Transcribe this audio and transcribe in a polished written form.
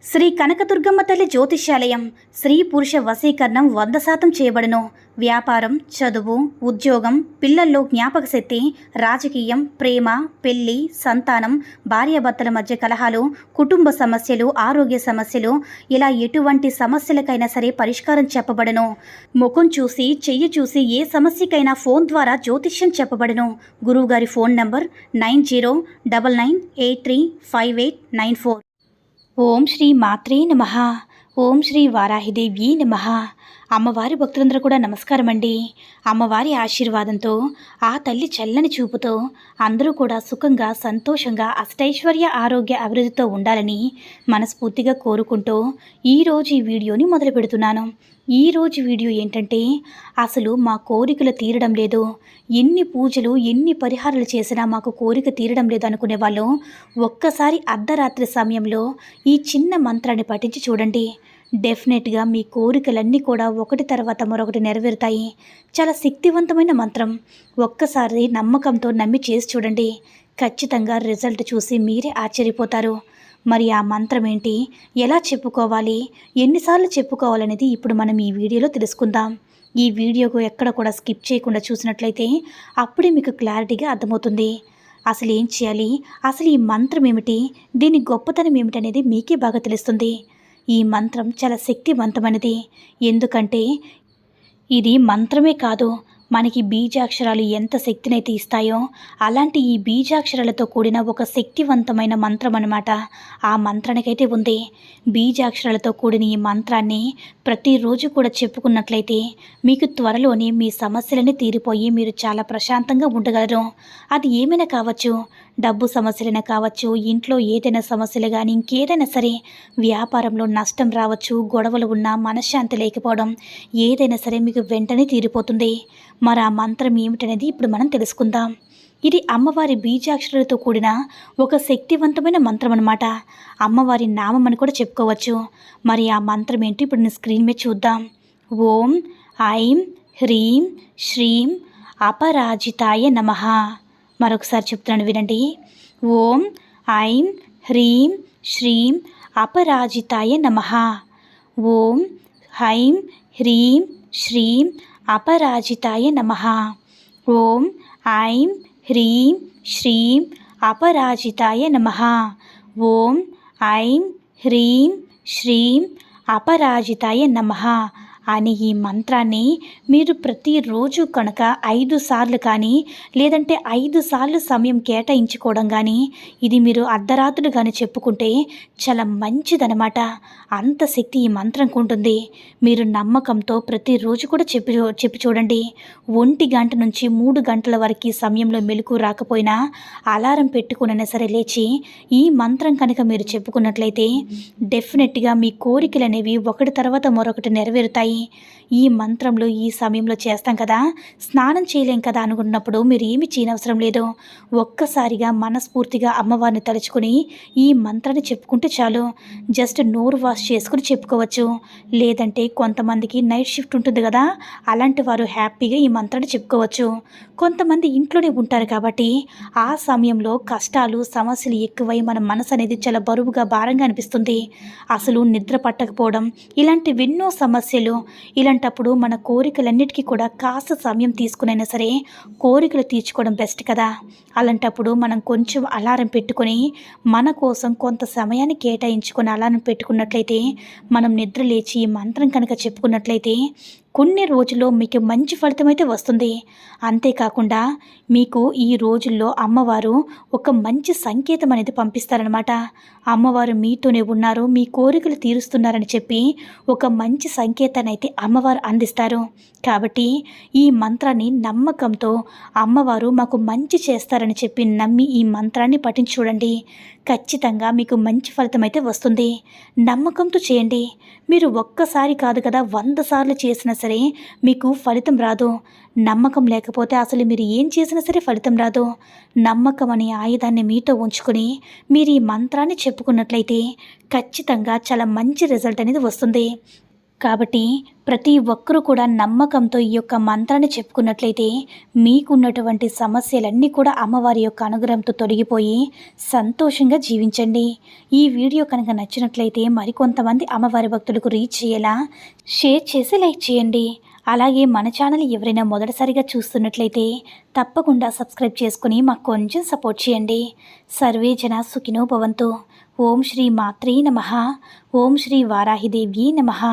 శ్రీ కనకదుర్గమ్మ తల్లి జ్యోతిష్యాలయం స్త్రీ పురుష వశీకరణం 100% చేయబడును. వ్యాపారం, చదువు, ఉద్యోగం, పిల్లల్లో జ్ఞాపక శక్తి, రాజకీయం, ప్రేమ, పెళ్లి, సంతానం, భార్యాభర్తల మధ్య కలహాలు, కుటుంబ సమస్యలు, ఆరోగ్య సమస్యలు, ఇలా ఎటువంటి సమస్యలకైనా సరే పరిష్కారం చెప్పబడును. ముఖం చూసి, చెయ్యి చూసి ఏ సమస్యకైనా ఫోన్ ద్వారా జ్యోతిష్యం చెప్పబడును. గురువుగారి ఫోన్ నంబర్ 9099835894. ఓం శ్రీ మాత్రే నమః. ఓం శ్రీ వారాహిదేవి నమః. అమ్మవారి భక్తులందరూ కూడా నమస్కారం అండి. అమ్మవారి ఆశీర్వాదంతో, ఆ తల్లి చల్లని చూపుతో అందరూ కూడా సుఖంగా, సంతోషంగా, అష్టైశ్వర్య, ఆరోగ్య, అభివృద్ధితో ఉండాలని మనస్ఫూర్తిగా కోరుకుంటూ ఈరోజు ఈ వీడియోని మొదలు పెడుతున్నాను. ఈరోజు వీడియో ఏంటంటే, అసలు మా కోరికలు తీరడం లేదు, ఎన్ని పూజలు, ఎన్ని పరిహారాలు చేసినా మాకు కోరిక తీరడం లేదు అనుకునే వాళ్ళు ఒక్కసారి అర్ధరాత్రి సమయంలో ఈ చిన్న మంత్రాన్ని పఠించి చూడండి. డెఫినెట్గా మీ కోరికలన్నీ కూడా ఒకటి తర్వాత మరొకటి నెరవేరుతాయి. చాలా శక్తివంతమైన మంత్రం. ఒక్కసారి నమ్మకంతో నమ్మి చేసి చూడండి. ఖచ్చితంగా రిజల్ట్ చూసి మీరే ఆశ్చర్యపోతారు. మరి ఆ మంత్రం ఏంటి, ఎలా చెప్పుకోవాలి, ఎన్నిసార్లు చెప్పుకోవాలనేది ఇప్పుడు మనం ఈ వీడియోలో తెలుసుకుందాం. ఈ వీడియోకు ఎక్కడ కూడా స్కిప్ చేయకుండా చూసినట్లయితే అప్పుడే మీకు క్లారిటీగా అర్థమవుతుంది. అసలు ఏం చేయాలి, అసలు ఈ మంత్రం ఏమిటి, దీని గొప్పతనం ఏమిటనేది మీకే బాగా తెలుస్తుంది. ఈ మంత్రం చాలా శక్తివంతమైనది. ఎందుకంటే ఇది మంత్రమే కాదు, మనకి బీజాక్షరాలు ఎంత శక్తినైతే ఇస్తాయో అలాంటి ఈ బీజాక్షరాలతో కూడిన ఒక శక్తివంతమైన మంత్రం అన్నమాట. ఆ మంత్రానికైతే ఉంది. బీజాక్షరాలతో కూడిన ఈ మంత్రాన్ని ప్రతిరోజు కూడా చెప్పుకున్నట్లయితే మీకు త్వరలోనే మీ సమస్యలన్నీ తీరిపోయి మీరు చాలా ప్రశాంతంగా ఉండగలరు. అది ఏమైనా కావచ్చు, డబ్బు సమస్యలైనా కావచ్చు, ఇంట్లో ఏదైనా సమస్యలు కానీ ఇంకేదైనా సరే, వ్యాపారంలో నష్టం రావచ్చు, గొడవలు ఉన్నా, మనశ్శాంతి లేకపోవడం, ఏదైనా సరే మీకు వెంటనే తీరిపోతుంది. మరి ఆ మంత్రం ఏమిటనేది ఇప్పుడు మనం తెలుసుకుందాం. ఇది అమ్మవారి బీజాక్షరాలతో కూడిన ఒక శక్తివంతమైన మంత్రం అన్నమాట. అమ్మవారి నామం అని కూడా చెప్పుకోవచ్చు. మరి ఆ మంత్రం ఏంటి ఇప్పుడు నేను స్క్రీన్ మీద చూద్దాం. ఓం ఐం హ్రీం శ్రీం అపరాజితాయ నమః. మరొకసారి చెప్తున్నాను వినండి. ఓం ఐం హ్రీం శ్రీం అపరాజితాయ నమః. ఓం ఐం హ్రీం శ్రీం అపరాజితాయ నమః. ఓం ఐం హ్రీం శ్రీం అపరాజితాయ నమః. ఓం ఐం హ్రీం శ్రీం అపరాజితాయ నమః అని ఈ మంత్రాన్ని మీరు ప్రతిరోజు కనుక 5 సార్లు కానీ, లేదంటే 5 సార్లు సమయం కేటాయించుకోవడం కానీ, ఇది మీరు అర్ధరాత్రులు కానీ చెప్పుకుంటే చాలా మంచిదనమాట. అంత శక్తి ఈ మంత్రంకు ఉంటుంది. మీరు నమ్మకంతో ప్రతిరోజు కూడా చెప్పి చూడండి. 1 గంట నుంచి 3 గంటల వరకు సమయంలో మెలకు రాకపోయినా అలారం పెట్టుకునైనా సరే లేచి ఈ మంత్రం కనుక మీరు చెప్పుకున్నట్లయితే డెఫినెట్గా మీ కోరికలు అనేవి ఒకటి తర్వాత మరొకటి నెరవేరుతాయి. ఈ మంత్రంలో ఈ సమయంలో చేస్తాం కదా, స్నానం చేయలేం కదా అనుకున్నప్పుడు మీరు ఏమి చేయనవసరం లేదు. ఒక్కసారిగా మనస్ఫూర్తిగా అమ్మవారిని తలుచుకుని ఈ మంత్రాన్ని చెప్పుకుంటే చాలు. జస్ట్ నోరు వాష్ చేసుకుని చెప్పుకోవచ్చు. లేదంటే కొంతమందికి నైట్ షిఫ్ట్ ఉంటుంది కదా, అలాంటి వారు హ్యాపీగా ఈ మంత్రాన్ని చెప్పుకోవచ్చు. కొంతమంది ఇంట్లోనే ఉంటారు కాబట్టి ఆ సమయంలో కష్టాలు, సమస్యలు ఎక్కువై మన మనసు అనేది చాలా బరువుగా, భారంగా అనిపిస్తుంది. అసలు నిద్ర పట్టకపోవడం, ఇలాంటివెన్నో సమస్యలు. ఇలాంటప్పుడు మన కోరికలన్నిటికీ కూడా కాస్త సమయం తీసుకునైనా సరే కోరికలు తీర్చుకోవడం బెస్ట్ కదా. అలాంటప్పుడు మనం కొంచెం అలారం పెట్టుకొని, మన కోసం కొంత సమయాన్ని కేటాయించుకొని అలారం పెట్టుకున్నట్లయితే, మనం నిద్ర లేచి ఈ మంత్రం కనుక చెప్పుకున్నట్లయితే కొన్ని రోజుల్లో మీకు మంచి ఫలితం అయితే వస్తుంది. అంతేకాకుండా మీకు ఈ రోజుల్లో అమ్మవారు ఒక మంచి సంకేతం అనేది పంపిస్తారనమాట. అమ్మవారు మీతోనే ఉన్నారు, మీ కోరికలు తీరుస్తున్నారని చెప్పి ఒక మంచి సంకేతాన్ని అయితే అమ్మవారు అందిస్తారు. కాబట్టి ఈ మంత్రాన్ని నమ్మకంతో అమ్మవారు మాకు మంచి చేస్తారని చెప్పి నమ్మి ఈ మంత్రాన్ని పఠించి చూడండి. ఖచ్చితంగా మీకు మంచి ఫలితం అయితే వస్తుంది. నమ్మకంతో చేయండి. మీరు ఒక్కసారి కాదు కదా, 100 సార్లు చేసినా సరే మీకు ఫలితం రాదు. నమ్మకం లేకపోతే అసలు మీరు ఏం చేసినా సరే ఫలితం రాదు. నమ్మకం అనే ఆయుధాన్ని మీతో ఉంచుకొని మీరు ఈ మంత్రాన్ని చెప్పుకున్నట్లయితే ఖచ్చితంగా చాలా మంచి రిజల్ట్ అనేది వస్తుంది. కాబట్టి ప్రతి ఒక్కరూ కూడా నమ్మకంతో ఈ యొక్క మంత్రాన్ని చెప్పుకున్నట్లయితే మీకున్నటువంటి సమస్యలన్నీ కూడా అమ్మవారి యొక్క అనుగ్రహంతో తొలగిపోయి సంతోషంగా జీవించండి. ఈ వీడియో కనుక నచ్చినట్లయితే మరికొంతమంది అమ్మవారి భక్తులకు రీచ్ చేయేలా షేర్ చేసి లైక్ చేయండి. అలాగే మన ఛానల్ ఎవరైనా మొదటిసారిగా చూస్తున్నట్లయితే తప్పకుండా సబ్స్క్రైబ్ చేసుకుని మాకు కొంచెం సపోర్ట్ చేయండి. సర్వే జన సుఖినో భవంతు. ఓం శ్రీ మాత్రే నమః. ఓం శ్రీ వారాహిదేవ్యే నమః.